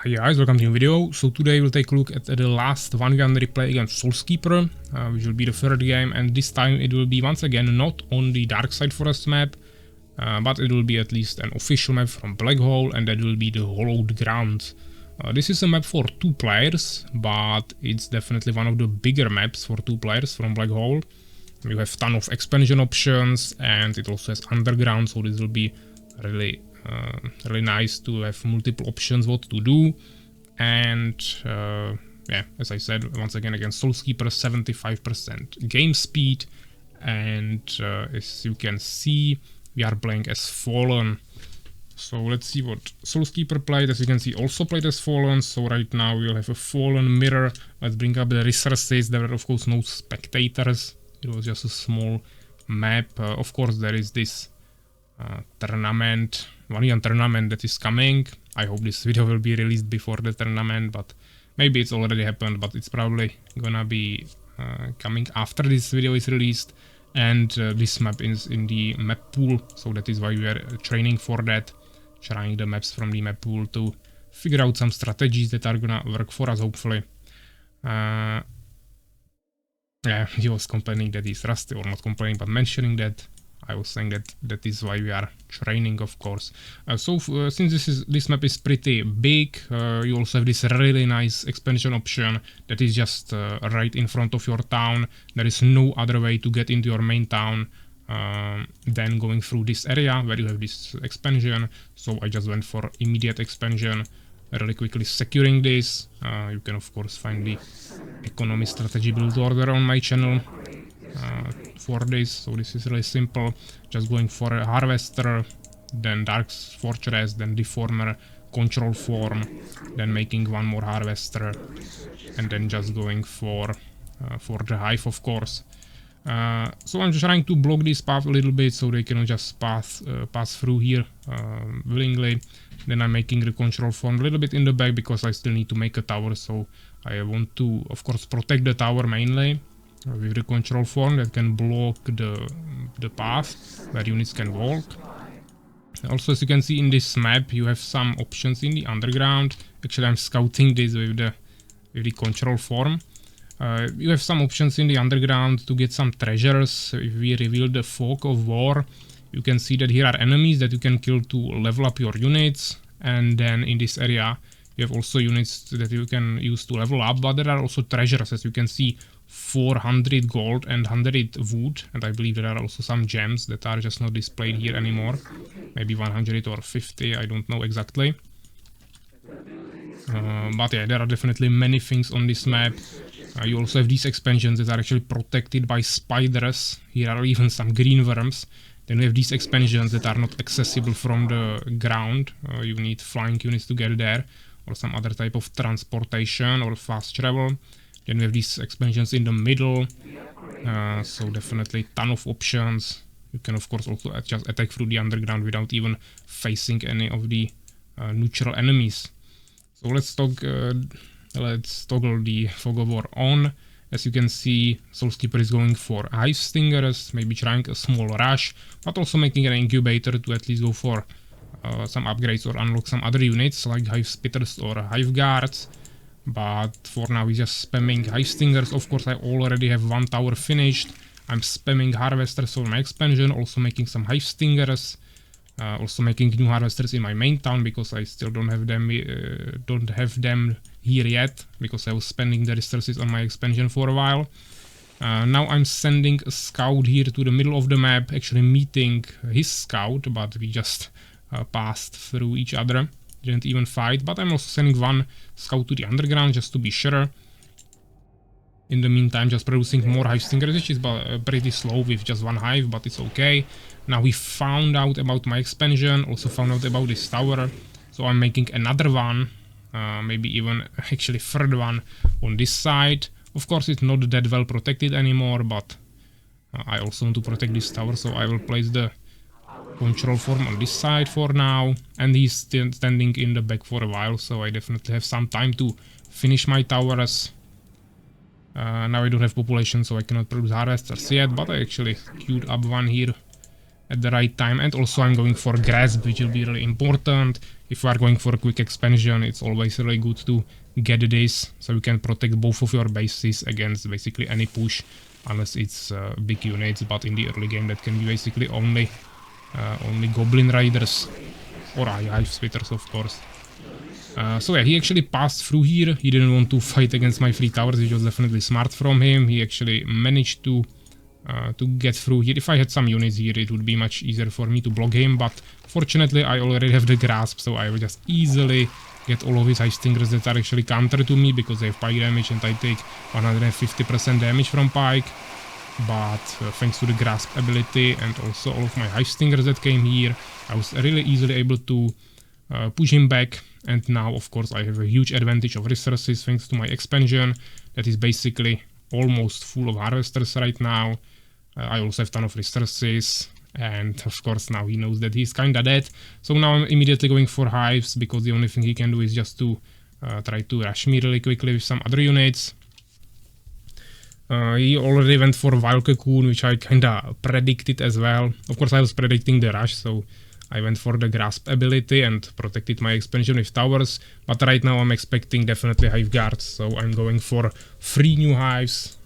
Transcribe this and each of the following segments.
Hi guys, welcome to a new video. So today we'll take a look at the last one-gun replay against SoulsKeeper, which will be the third game, and this time it will be once again not on the Dark Side Forest map, but it will be at least an official map from Black Hole, and that will be the Hollowed Ground. This is a map for 2 players, but it's definitely one of the bigger maps for 2 players from Black Hole. You have ton of expansion options, and it also has underground, so this will be really nice to have multiple options what to do. And yeah, as I said, once again against SoulsKeeper, 75% game speed, and as you can see, we are playing as Fallen. So let's see what SoulsKeeper played. As you can see, also played as Fallen. So right now we'll have a Fallen mirror. Let's bring up the resources. There were of course no spectators. It was just a small map. Of course there is this tournament, one-gun tournament that is coming. I hope this video will be released before the tournament, but maybe it's already happened, but it's probably gonna be coming after this video is released. And this map is in the map pool, so that is why we are training for that, trying the maps from the map pool to figure out some strategies that are gonna work for us, hopefully. Yeah, he was complaining that he's rusty, or not complaining, but mentioning that. I was saying that that is why we are training, of course. Since this map is pretty big, you also have this really nice expansion option that is just right in front of your town. There is no other way to get into your main town than going through this area where you have this expansion. So I just went for immediate expansion, really quickly securing this. You can of course find the economy strategy build order on my channel for this. So this is really simple, just going for a harvester, then dark fortress, then deformer, control form, then making one more harvester, and then just going for the hive, of course. So I'm just trying to block this path a little bit so they can just pass through here willingly. Then I'm making the control form a little bit in the back because I still need to make a tower, so I want to of course protect the tower mainly with the control form that can block the path where units can walk. Also, as you can see in this map, you have some options in the underground. Actually, I'm scouting this with the control form. You have some options in the underground to get some treasures. If we reveal the Fog of War, you can see that here are enemies that you can kill to level up your units. And then in this area, you have also units that you can use to level up, but there are also treasures, as you can see, 400 gold and 100 wood, and I believe there are also some gems that are just not displayed here anymore. Maybe 100 or 50, I don't know exactly. But yeah, there are definitely many things on this map. You also have these expansions that are actually protected by spiders. Here are even some green worms. Then we have these expansions that are not accessible from the ground. You need flying units to get there, or some other type of transportation or fast travel. Then we have these expansions in the middle, so definitely ton of options. You can of course also just attack through the underground without even facing any of the neutral enemies. So let's toggle the Fog of War on. As you can see, SoulsKeeper is going for Hive Stingers, maybe trying a small rush, but also making an incubator to at least go for some upgrades or unlock some other units like Hive Spitters or Hive Guards. But for now he's just spamming Hive Stingers. Of course I already have one tower finished. I'm spamming harvesters for my expansion, also making some Hive Stingers, also making new harvesters in my main town because I still don't have them here yet, because I was spending the resources on my expansion for a while. Now I'm sending a scout here to the middle of the map, actually meeting his scout, but we just passed through each other. Didn't even fight, but I'm also sending one scout to the underground just to be sure. In the meantime, just producing more Hive Stingers, which is pretty slow with just one hive, but it's okay. Now we found out about my expansion, also found out about this tower, so I'm making another one, maybe even actually third one on this side. Of course it's not that well protected anymore, but I also want to protect this tower, so I will place the control form on this side for now, and he's still standing in the back for a while, so I definitely have some time to finish my towers. Now I don't have population, so I cannot produce harvesters yet, but I actually queued up one here at the right time, and also I'm going for grasp, which will be really important. if you are going for a quick expansion, it's always really good to get this, so you can protect both of your bases against basically any push, unless it's big units, but in the early game that can be basically only Goblin Riders, or Hive Spitters of course. So yeah, he actually passed through here. He didn't want to fight against my 3 towers, which was definitely smart from him. He actually managed to get through here. If I had some units here, it would be much easier for me to block him, but fortunately I already have the grasp, so I will just easily get all of his Hive Stingers that are actually counter to me, because they have pike damage and I take 150% damage from pike. But thanks to the grasp ability and also all of my Hive Stingers that came here, I was really easily able to push him back. And now of course I have a huge advantage of resources thanks to my expansion that is basically almost full of harvesters right now. I also have ton of resources, and of course now he knows that he's kinda dead. So now I'm immediately going for hives, because the only thing he can do is just to try to rush me really quickly with some other units. He already went for Wild Cocoon, which I kinda predicted as well. Of course I was predicting the rush, so I went for the grasp ability and protected my expansion with towers, but right now I'm expecting definitely hive guards, so I'm going for 3 new hives,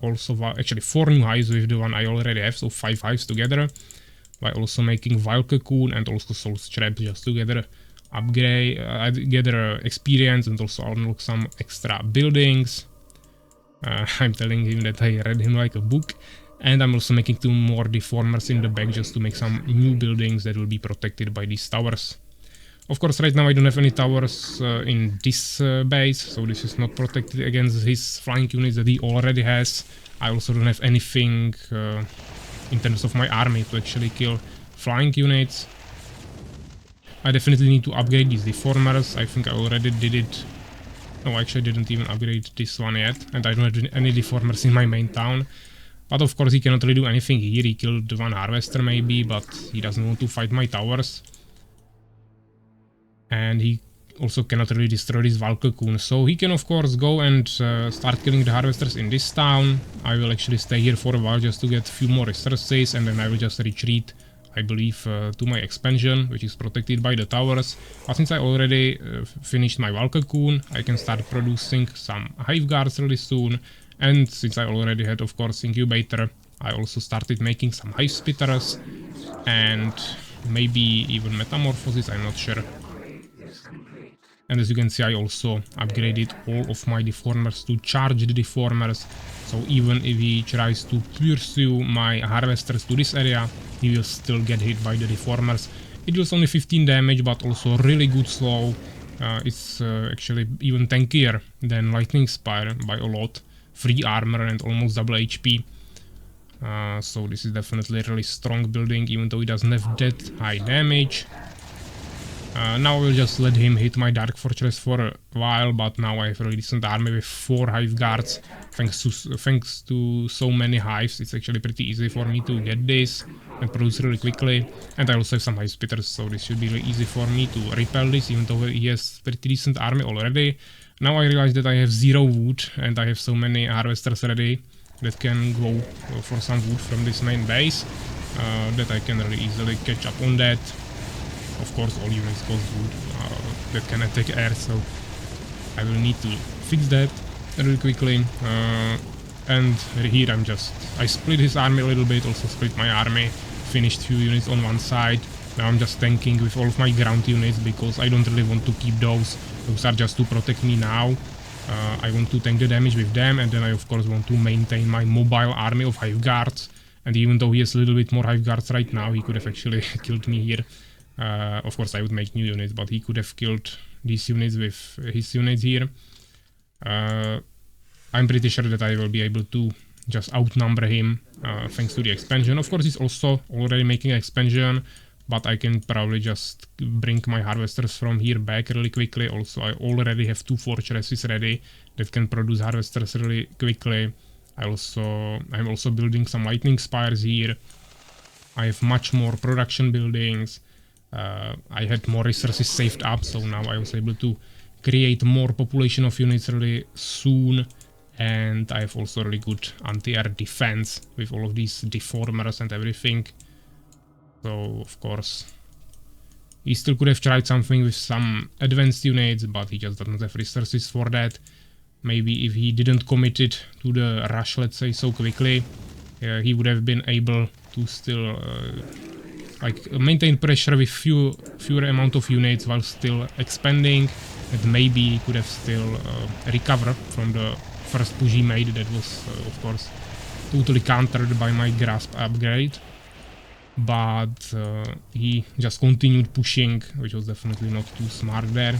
also actually 4 new hives with the one I already have, so 5 hives together, by also making Wild Cocoon and also Soul's Trap just together upgrade, gather experience and also unlock some extra buildings. I'm telling him that I read him like a book. And I'm also making 2 more deformers in the back just to make some new buildings that will be protected by these towers. Of course, right now I don't have any towers in this base, so this is not protected against his flying units that he already has. I also don't have anything in terms of my army to actually kill flying units. I definitely need to upgrade these deformers. I think I already did it. No, I actually didn't even upgrade this one yet, and I don't have any deformers in my main town. But of course he cannot really do anything here. He killed 1 harvester maybe, but he doesn't want to fight my towers. And he also cannot really destroy this Wild Cocoon. So he can of course go and start killing the harvesters in this town. I will actually stay here for a while just to get a few more resources, and then I will just retreat, I believe, to my expansion, which is protected by the towers. But since I already finished my Wild Cocoon, I can start producing some hive guards really soon. And since I already had, of course, incubator, I also started making some hive spitters and maybe even metamorphosis, I'm not sure. And as you can see, I also upgraded all of my deformers to charged deformers. So even if he tries to pursue my harvesters to this area, he will still get hit by the deformers. It deals only 15 damage, but also really good slow. It's actually even tankier than Lightning Spire by a lot. 3 armor and almost double HP. So this is definitely a really strong building, even though it doesn't have that high damage. Now I will just let him hit my Dark Fortress for a while, but now I have a really decent army with 4 hive guards. Thanks to so many hives, it's actually pretty easy for me to get this and produce really quickly. And I also have some hive spitters, so this should be really easy for me to repel this, even though he has pretty decent army already. Now I realize that I have 0 wood and I have so many harvesters ready that can go for some wood from this main base, that I can really easily catch up on that. Of course all units cost wood that can attack air, so I will need to fix that really quickly. And here I split his army a little bit, also split my army, finished few units on one side. Now I'm just tanking with all of my ground units because I don't really want to keep those. Those are just to protect me now. I want to tank the damage with them, and then I of course want to maintain my mobile army of hive guards. And even though he has a little bit more hive guards right now, he could have actually killed me here. Of course I would make new units, but he could have killed these units with his units here. I'm pretty sure that I will be able to just outnumber him thanks to the expansion. Of course he's also already making an expansion, but I can probably just bring my harvesters from here back really quickly. Also, I already have 2 fortresses ready that can produce harvesters really quickly. I'm also building some lightning spires here. I have much more production buildings. I had more resources saved up, so now I was able to create more population of units really soon. And I have also really good anti-air defense with all of these deformers and everything. So, of course, He still could have tried something with some advanced units, but he just doesn't have resources for that. Maybe if he didn't commit it to the rush, let's say, so quickly, he would have been able to still like maintain pressure with fewer amount of units while still expanding, and maybe he could have still recovered from the first push he made. That was of course totally countered by my grasp upgrade, but he just continued pushing, which was definitely not too smart there.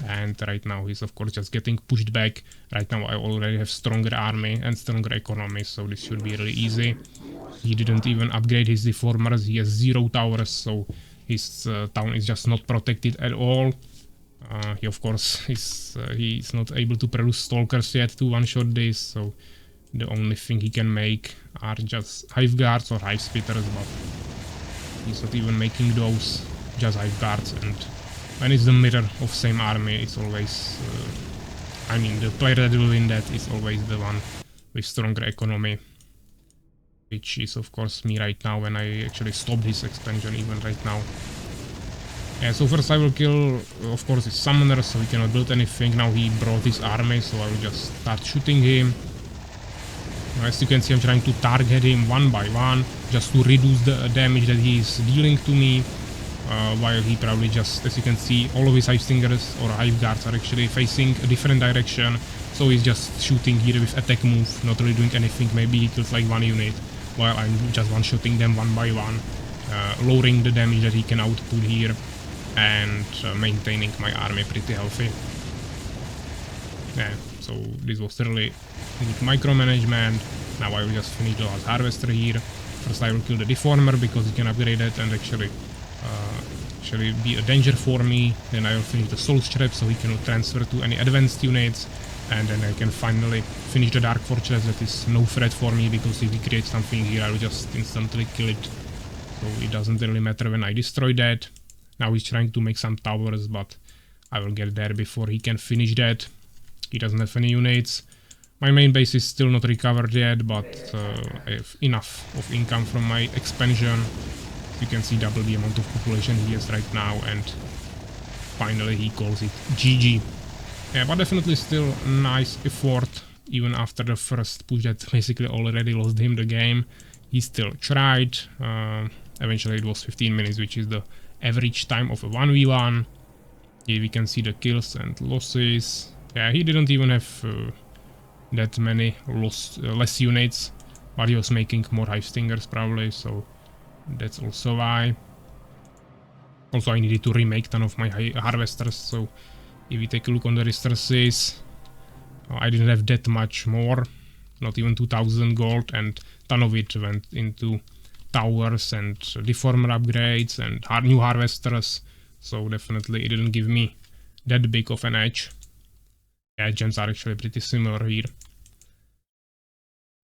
And right now he's of course just getting pushed back. Right now I already have stronger army and stronger economy, so this should be really easy. He didn't even upgrade his deformers. He has 0 towers, so his town is just not protected at all. He of course he's not able to produce stalkers yet to one-shot this, so the only thing he can make are just hive guards or hive spitters, but he's not even making those, just hive guards. And when it's the mirror of same army, it's always I mean the player that will win that is always the one with stronger economy, which is of course me right now when I actually stopped his expansion even right now. Yeah, so first I will kill of course his summoner, so he cannot build anything. Now he brought his army, so I will just start shooting him. As you can see, I'm trying to target him one by one just to reduce the damage that he is dealing to me, while he probably just, as you can see, all of his hive stingers or hive guards are actually facing a different direction, so he's just shooting here with attack move, not really doing anything. Maybe he kills like one unit while I'm just one-shotting them one by one, lowering the damage that he can output here and maintaining my army pretty healthy. Yeah, so this was really good micromanagement. Now I will just finish the last harvester here. First I will kill the deformer because he can upgrade it and actually be a danger for me. Then I will finish the Souls Trap so he cannot transfer to any advanced units. And then I can finally finish the Dark Fortress. That is no threat for me, because if he creates something here I will just instantly kill it. So it doesn't really matter when I destroy that. Now he's trying to make some towers, but I will get there before he can finish that. He doesn't have any units. My main base is still not recovered yet, but I have enough of income from my expansion. You can see double the amount of population he has right now, and finally he calls it GG. Yeah, but definitely still nice effort, even after the first push that basically already lost him the game. He still tried. Eventually it was 15 minutes, which is the average time of a 1v1. Here we can see the kills and losses. Yeah, he didn't even have that many less units, but he was making more hive stingers probably, so that's also why. Also I needed to remake ton of my harvesters, so if you take a look on the resources, I didn't have that much more, not even 2000 gold, and ton of it went into towers and deformer upgrades and new harvesters, so definitely it didn't give me that big of an edge. Yeah, gens are actually pretty similar here.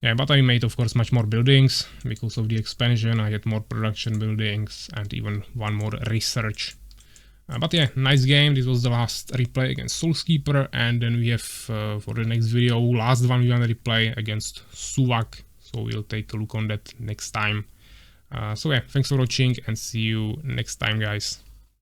Yeah, but I made of course much more buildings because of the expansion. I had more production buildings and even one more research. But yeah, nice game. This was the last replay against SoulsKeeper, and then we have for the next video last one we want to replay against Suvak. So we'll take a look on that next time. So yeah, thanks for watching and see you next time, guys.